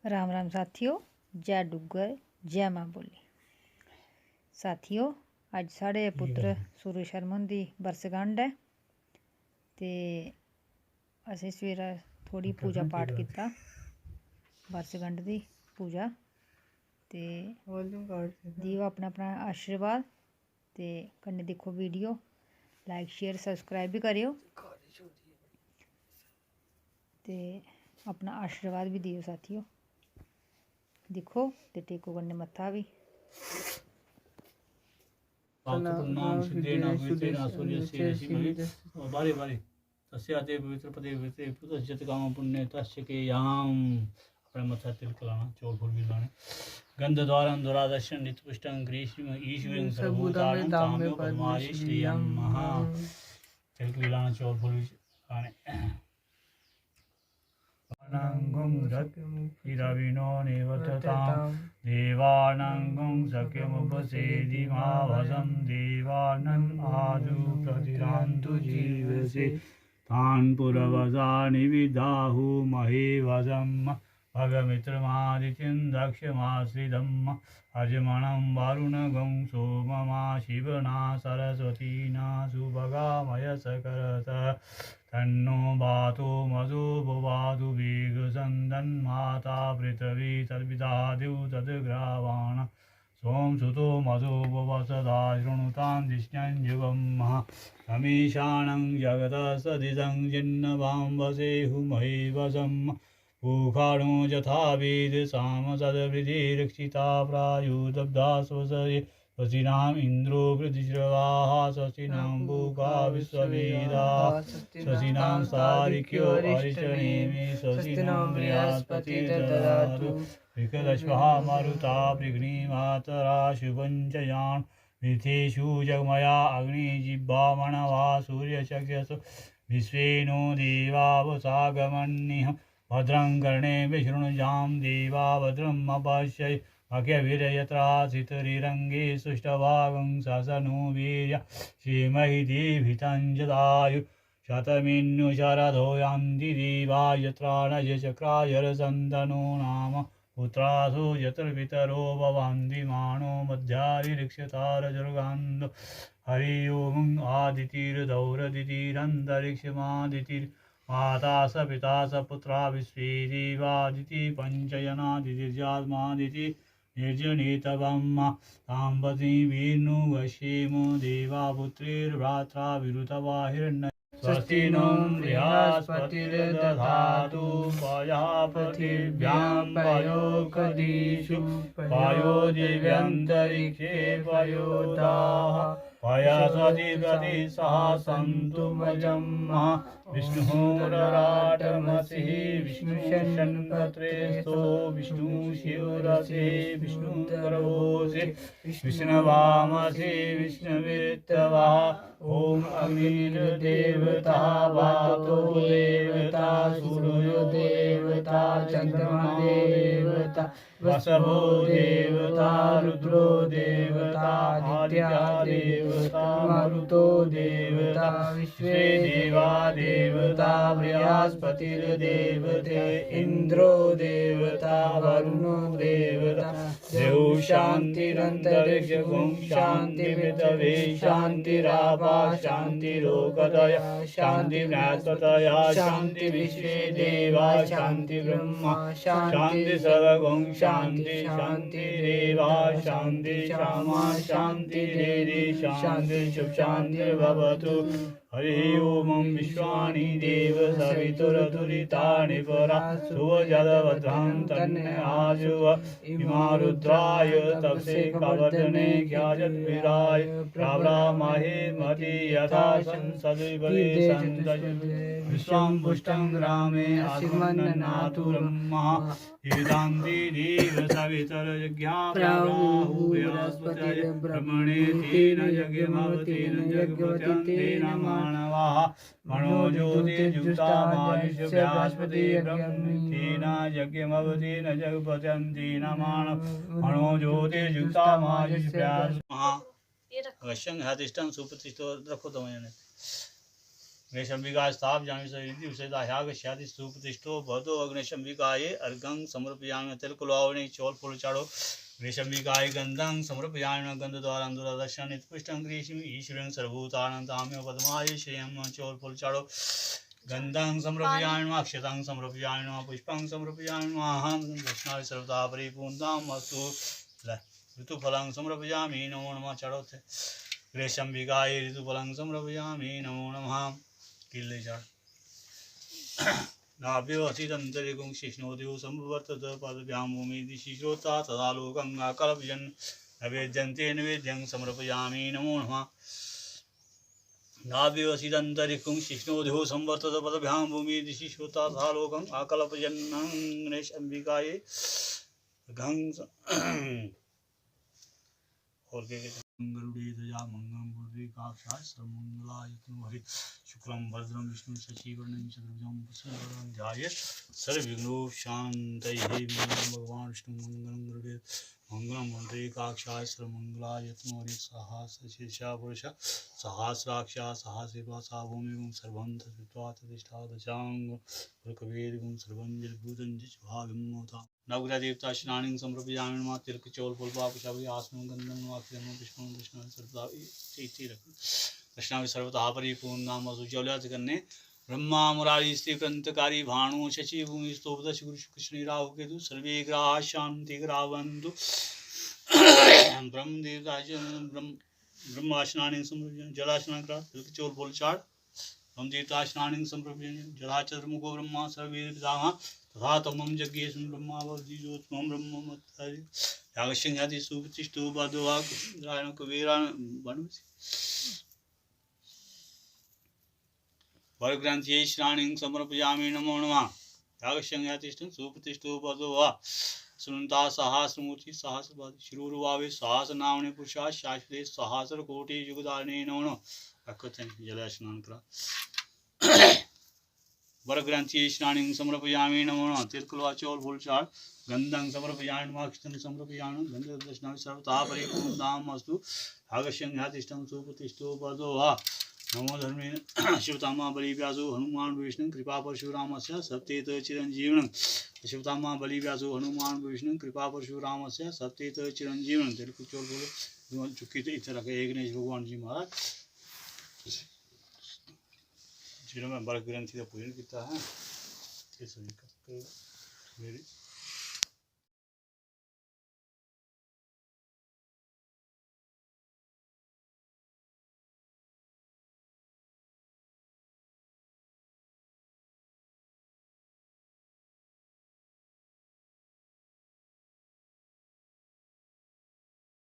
राम राम साथियों, जय डुग्गर जय मां बोली। साथियों, अज साढ़े पुत्र सूरज शर्मा हुंदी बरसगंढ है ते असें सवेरा थोड़ी पूजा पाठ कीता बरसगंढ दी पूजा ते दियो अपना अपना आशीर्वाद ते कन्नै दिक्खो वीडियो, लाइक शेयर सब्सक्राइब भी करियो ते अपना आशीर्वाद भी दियो साथियों। दिक्खो ते टेको कन्नै मत्था भी। नाम सिद्धे नाम पवित्रे नाम सूर्य से रश्मि बारी बारी तस्य ते पवित्र पदे पवित्रे पुतस्य काम पुण्य तस्य के याम। अपने मत्था तिलक लाना, चौल फूल भी लाने। गंध द्वारम दुरादर्शन नित्य पुष्टं ग्रीष्म ईश्वरं सर्वभूतानां काम्यो पद्मारी श्रियं महा। तिलक भी लाना, चौल फूल भी लाने। नंगुं सत्यमुपीरविनो निवततां देवानंगुं सख्यमुपसेदिमावसं देवानन् आदु प्रतिरान्तु जीवसे तान् पुरवसानि विदाहु महीवसं भगमित्रमादित्यं दक्षमाश्रितं अजमणं वरुणगं सोममा शिवना सरस्वतीना सुभगामय सकरत तन्नो वातो मधु बुवादु वेगसन्दन्माता पृथ्वी तद्विदा दिव तद्ग्रावाण सोम सुतो मधु बुवसदा शृणुतां दिश्यं युगं समीशानं जगतसदिदं जिन्नवां वसेहुमहिवसं पूखाणो यथा वेदसाम सद्वृद्धिरक्षिता प्रायुदब्धा स्वसये स्वस्तिनाम इंद्रो वृद्धिश्रवाः स्वस्तिनां भूका विश्ववेदाः स्वस्तिनां सारिक्यो अरिष्टनेमि स्वस्तिनां बृहस्पतिर्दधातु विकलश्वः मरुता वृघ्निमातरा शुभञ्चयान् विथेषु जगमया अग्निजिह्वामणवा सूर्यचक्षुषु विश्वेनो देवावसागमन्निः भद्रं कर्णेभिः शृणुयां देवा भद्रम् अपश्यन् अज्ञविरयत्रासितरिरङ्गे सुष्ठभागं ससनु वीर्य श्रीमहि दीभितं जदायु शतमिन्नु शरदो यान्ति देवा यत्रा न चक्रायरसन्तनो नाम पुत्रासु यत्र पितरो भवन्ति मानो मध्यारिक्षतारजर्गान्धो हरि ओं आदितिर्दौरदितिरन्तरिक्षमादितिर् माता स पिता स पुत्रा विश्वे देवादिति पञ्चयनादितिर्जात्मादिति निर्जनितवम् ताम्बति वीर्नुवश्येमो देवापुत्रिर्भ्रात्रा विरुतवा हिरण्य स्वस्ति नो बृहस्पतिर्दधातु पयापतिभ्यां पयोकदीषु पयो दिव्यन्तरिक्षे पयोदाः पयसधिपति सह सन्तु मजम्मः विष्णुरराटमसि विष्णुशन्पत्रेस्तो विष्णुशिवरसे विष्णुकरवोऽसि विष्णवामसि विष्णुवित्तवा ॐ अग्निर्देवता वातो देवता सूर्यो देवता चन्द्रमा देवता वसवो देवता रुद्रो देवता आदित्य देवता मरुतो देवता विश्वे देवा देवता बृहस्पतिर्देवते इन्द्रो देवता वरुणो देवता देव शान्तिरन्तरिक्षं शान्तिपृथिवी शान्तिरापः शान्तिरोकतय शान्तिर्बृहस्पतयः शान्ति विश्वे देवा शान्ति ब्रह्मा शान्ति सर्वगं शान्ति शान्तिरेवा शान्ति क्षमा शान्तिरेधि शान्ति शुभ शान्तिर्भवतु। हरि ओम विश्वानि देव सवितुरतुरितानि परा सुवजलभद्रां तन्ने आजुव इमा रुद्राय तपसे कवर्धने ज्ञायद्विराय प्राव्रामहे मति यथा संसदि विश्वं पुष्टं ग्रामे आसिमन्ननातुर्मः वेदान्ति देव सवितरयज्ञा प्राहुः बृहस्पतिर् ब्रह्मणे तेन यज्ञमवतेन यज्ञवत्यन्तेन मानवाः मनो ज्योतिर्युक्ता मायुष्य बृहस्पति ब्रह्मेण यज्ञमवतेन जगपत्यन्तेन मानव मनो ज्योतिर्युक्ता मायुष्य अवश्यं हातिष्ठं सुप्रतिष्ठो रखो तो मैंने अग्निशंबिका स्थापयामि सरिति विषयदाह्यागस्याति सुप्रतिष्ठो भवतो अग्निशंबिकायै अर्घं समर्पयामि तिलकुलावनि चौल फूल चाड़ो अग्निशंबिकायै गन्धं समर्पयामि गन्धद्वारं दुरादर्शन नित्पुष्टं ग्रीष्म ईश्वरं सर्वभूतानां ताम्य पद्माय श्रियं चौल फूल चाड़ो गन्धं समर्पयामि अक्षतं समर्पयामि पुष्पं समर्पयामि अहं दक्षिणाय सर्वदा परिपूर्णम् अस्तु ऋतुफलं समर्पयामि नमो नमः चढ़ोते ग्रेशंबिकाय ऋतुफलं समर्पयामि नमो नमः किल्ले चढ़ नाभ्योऽसितन्तरिकुं शिष्णोदेव संवर्तत पदभ्यां भूमि दिशि श्रोता तदा लोकं आकल्पयन् नवेद्यन्ते नैवेद्यं समर्पयामि नमो नमः नाभ्योऽसितन्तरिकुं शिष्णोदेव संवर्तत पदभ्यां भूमि दिशि श्रोता तदा लोकं आकल्पयन् ग्रेशंबिकाय घं और क्या कहते हैं मंगलुड़े ध्वजा मंगलम पुंडरी काक्षाय सर्वमंगलाय तनोहरि शुक्लम भद्रम विष्णु शशिवर्णं चतुर्भुजं प्रसन्नवदनं ध्यायेत् सर्वविघ्नोपशान्तये भगवान विष्णु मंगलम गरुड़े मंगलम पुंडरी काक्षाय सर्वमंगलाय तनोहरि सहस्रशीर्षा पुरुष सहस्राक्षा सहस्रपासा भूमिगुं सर्वं तत्त्वा तदिष्ठा दशांग पुरकवेदगुं सर्वं जलभूतं जिह्वाभिमोता नवग्रह देवता स्नानिं समर्पयामि नमः तिलक चौल फूलपाकुशाभि आसनं गन्धं वाक्यं पुष्पं कृष्णाय सर्वदा इति रखना कृष्णाय सर्वतः परिपूर्णाम सुजौल्यात करने ब्रह्मा मुरारी स्त्री प्रंतकारी भानु शशि भूमि स्तोभदश गुरु कृष्ण राहु केतु सर्वे ग्रहा शांति ग्रावन्तु ब्रह्म देवता ब्रह्मास्नानिं समर्पयामि जलास्नान करा तिलक चौल फूल चाड़ ब्रह्म देवता स्नानिं समर्पयामि जला चतुर्मुखो ब्रह्मा सर्वे पितामह तथा तमं यज्ञेशं ब्रह्मा वज्जिज्योत्मं ब्रह्ममत्तरि यागशंयाति सुप्रतिष्ठो बद्धवा रायण कुबेरान बनवसि वरग्रन्थ्यै श्राणिं समर्पयामि नमो नमः यागशंयाति सुप्रतिष्ठो बद्धवा सुनन्ता सहस्रमूर्ति सहस्रपाद शिरोरुवावे सहस्रनामने पुरुषा शाश्वते सहस्रकोटि युगधारिणे नमो नमः अकथन जल स्नान करा वरग्रंथि स्नानिं समर्पयामि नमो नमः तिलकुला चौल फूल चाड़ गंधं समर्पयामि नमः अक्षतं समर्पयामि गन्धदर्शनाय सर्वतः परिपूर्णम् अस्तु आगस्यं ह्यातिष्ठं सुप्रतिष्ठो पदोहा नमो धर्मे शिवतामा बलिव्यासो हनुमान विष्णु कृपा परशुरामस्य सत्येत चिरंजीवनं शिवतामा बलिव्यासो हनुमान विष्णु कृपा परशुरामस्य सत्येत चिरंजीवनं तिलकुला चौल फूल चुकी तो इधर रखे एक गणेश भगवान जी महाराज जिन्होंने मैं बरक ग्रंथि का पूजन किया है मेरी